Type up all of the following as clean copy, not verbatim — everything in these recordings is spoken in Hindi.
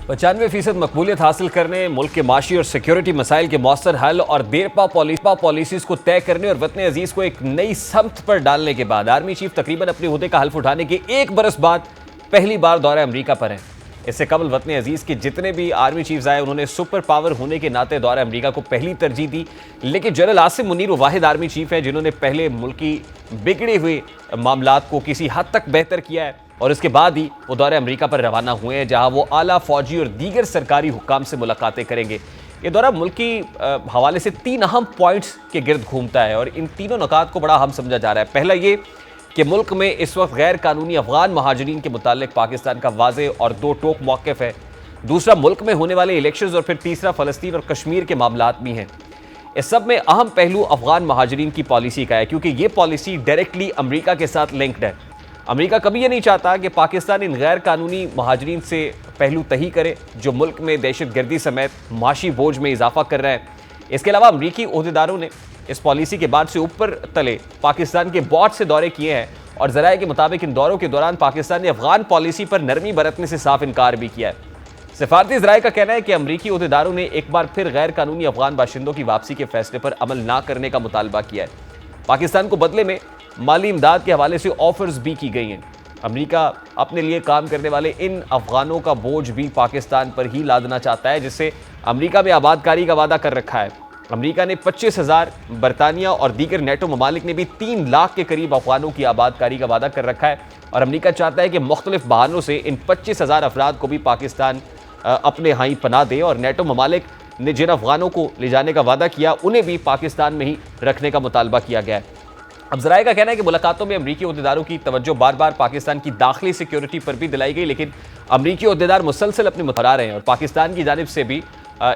95% मकबूलियत हासिल करने, मुल्क के माशी और सिक्योरिटी मसाइल के मौसर हल और देरपा पॉलिसीज को तय करने और वतन अजीज को एक नई समत पर डालने के बाद आर्मी चीफ तकरीबन अपने ओहदे का हल्फ उठाने के 1 बरस बाद पहली बार दौरे अमरीका पर हैं। इससे कबल वतन अजीज के जितने भी आर्मी चीफ्स आए उन्होंने सुपर पावर होने के नाते दौरे अमरीका को पहली तरजीह दी, लेकिन जनरल आसिम मुनीर वो वाहिद आर्मी चीफ हैं जिन्होंने पहले मुल्क की बिगड़े हुए मामलात को किसी हद तक बेहतर किया है और इसके बाद ही वो दौरे अमरीका पर रवाना हुए हैं, जहां वो आला फौजी और दीगर सरकारी हुक्काम से मुलाकातें करेंगे। ये दौरा मुल्क की हवाले से 3 अहम पॉइंट्स के गिर्द घूमता है और इन तीनों नुकात को बड़ा अहम समझा जा रहा है। पहला ये कि मुल्क में इस वक्त गैर कानूनी अफगान महाजरीन के मुतालिक पाकिस्तान का वाज़े और दो टोक मौक़िफ़ है। दूसरा, मुल्क में होने वाले इलेक्शंस और फिर तीसरा, फ़लस्तीन और कश्मीर के मामलात भी हैं। इस सब में अहम पहलू अफगान महाजरीन की पॉलिसी का है, क्योंकि ये पॉलिसी डायरेक्टली अमरीका के साथ लिंक्ड है। अमरीका कभी ये नहीं चाहता कि पाकिस्तान इन गैर कानूनी महाजरीन से पहलू तही करे जो मुल्क में दहशत गर्दी समेत माशी बोझ में इजाफा कर रहा है। इसके अलावा अमरीकी ओहदेदारों ने इस पॉलिसी के बाद से ऊपर तले पाकिस्तान के बहुत से दौरे किए हैं और ज़राए के मुताबिक इन दौरों के दौरान पाकिस्तान ने अफगान पॉलिसी पर नरमी बरतने से साफ इनकार भी किया है। सिफारती ज़राए का कहना है कि अमरीकी ओहदेदारों ने एक बार फिर गैर कानूनी अफगान बाशिंदों की वापसी के फैसले पर अमल ना करने का मुतालबा किया है। पाकिस्तान को बदले में माली इमदाद के हवाले से ऑफर्स भी की गई हैं। अमरीका अपने लिए काम करने वाले इन अफगानों का बोझ भी पाकिस्तान पर ही लादना चाहता है, जिससे अमरीका में आबादकारी का वादा कर रखा है। अमरीका ने 25,000, बरतानिया और दीगर नेटो ममालिक ने भी 3 लाख के करीब अफगानों की आबादकारी का वादा कर रखा है और अमरीका चाहता है कि मुख्तलिफ बहानों से इन 25,000 अफराद को भी पाकिस्तान अपने हाई पनाह दे और नेटो ममालिक ने जिन अफगानों को ले जाने का वादा किया उन्हें भी पाकिस्तान में ही रखने का मुतालबा किया गया है। अब ज़राए का कहना है कि मुलाकातों में अमरीकी ओहदेदारों की तवज्जो बार बार पाकिस्तान की दाखिली सिक्योरिटी पर भी दिलाई गई, लेकिन अमरीकी ओहदेदार मुसलसल अपने मुतरा रहे हैं और पाकिस्तान की जानिब से भी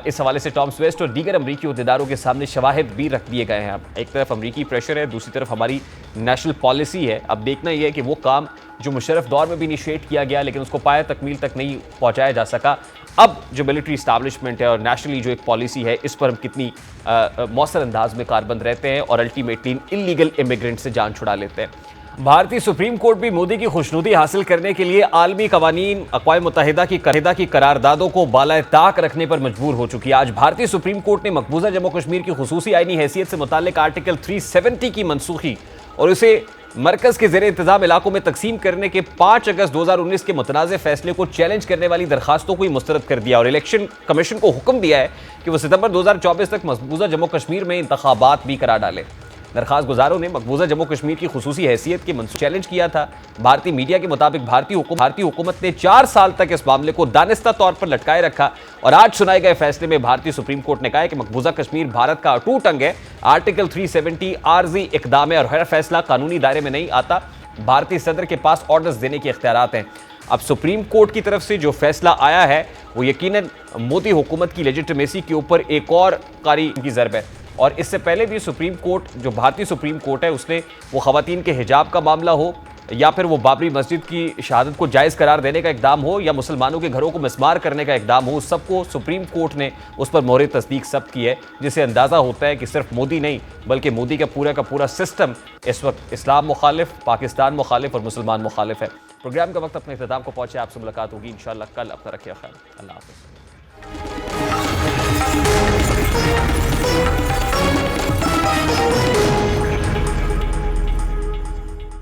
इस हवाले से टॉम स्वेस्ट और दीगर अमरीकी ओहदेदारों के सामने शवाहिद भी रख दिए गए हैं। एक तरफ अमरीकी प्रेशर है, दूसरी तरफ हमारी नेशनल पॉलिसी है। अब देखना यह है कि वो काम जो मुशर्रफ दौर में भी इनिशिएट किया गया लेकिन उसको पाया तकमील तक नहीं पहुँचाया जा सका, अब जो मिलिट्री इस्टेब्लिशमेंट है और नेशनली जो एक पॉलिसी है इस पर हम कितनी मौसर अंदाज में कारबंद रहते हैं और अल्टीमेटली इलीगल इमिग्रेंट से जान छुड़ा लेते हैं। भारतीय सुप्रीम कोर्ट भी मोदी की खुशनुदी हासिल करने के लिए आलमी कवानीन अक़वाम मुत्तहिदा की करारदादों को बालाए ताक रखने पर मजबूर हो चुकी है। आज भारतीय सुप्रीम कोर्ट ने मकबूजा जम्मू कश्मीर की खुसूसी आईनी हैसियत से मुताल्लिक आर्टिकल 370 की मनसूखी और उसे मरकज के ज़ेरे इंतजाम इलाकों में तकसीम करने के 5 अगस्त 2019 के मुतनाज़ फैसले को चैलेंज करने वाली दरखास्तों को ही मुस्तरद कर दिया और इलेक्शन कमीशन को हुक्म दिया है कि वो सितंबर 2024 तक मकबूजा जम्मू कश्मीर में इंतखाबात भी करा डाले। दरखास्त गुजारों ने मकबूजा जम्मू कश्मीर की खुसूसी हैसियत के मंसूबे चैलेंज किया था। भारतीय मीडिया के मुताबिक भारतीय हुकूमत ने 4 साल तक इस मामले को दानिस्ता तौर पर लटकाए रखा और आज सुनाए गए फैसले में भारतीय सुप्रीम कोर्ट ने कहा है कि मकबूजा कश्मीर भारत का अटूट अंग है। आर्टिकल 370 आर्जी इकदाम है और हर फैसला कानूनी दायरे में नहीं आता। भारतीय सदर के पास ऑर्डर्स देने के इख्तियारात हैं। अब सुप्रीम कोर्ट की तरफ से जो फैसला आया है वो यकीनन मोदी हुकूमत की लेजिटिमेसी के ऊपर एक और कारी की ज़रब है और इससे पहले भी सुप्रीम कोर्ट, जो भारतीय सुप्रीम कोर्ट है, उसने वो ख़वातीन के हिजाब का मामला हो या फिर वो बाबरी मस्जिद की शहादत को जायज़ करार देने का इक़दाम हो या मुसलमानों के घरों को मिसमार करने का इक़दाम हो, सबको सुप्रीम कोर्ट ने उस पर मोहर तस्दीक सब की है, जिससे अंदाज़ा होता है कि सिर्फ मोदी नहीं बल्कि मोदी का पूरा सिस्टम इस वक्त इस्लाम मुखालिफ, पाकिस्तान मुखालिफ और मुसलमान मुखालिफ है। प्रोग्राम का वक्त अपने इख्तिताम को पहुँचे, आपसे मुलाकात होगी इंशाअल्लाह कल। अपना रखिए ख्याल। अल्लाह हाफ़िज़।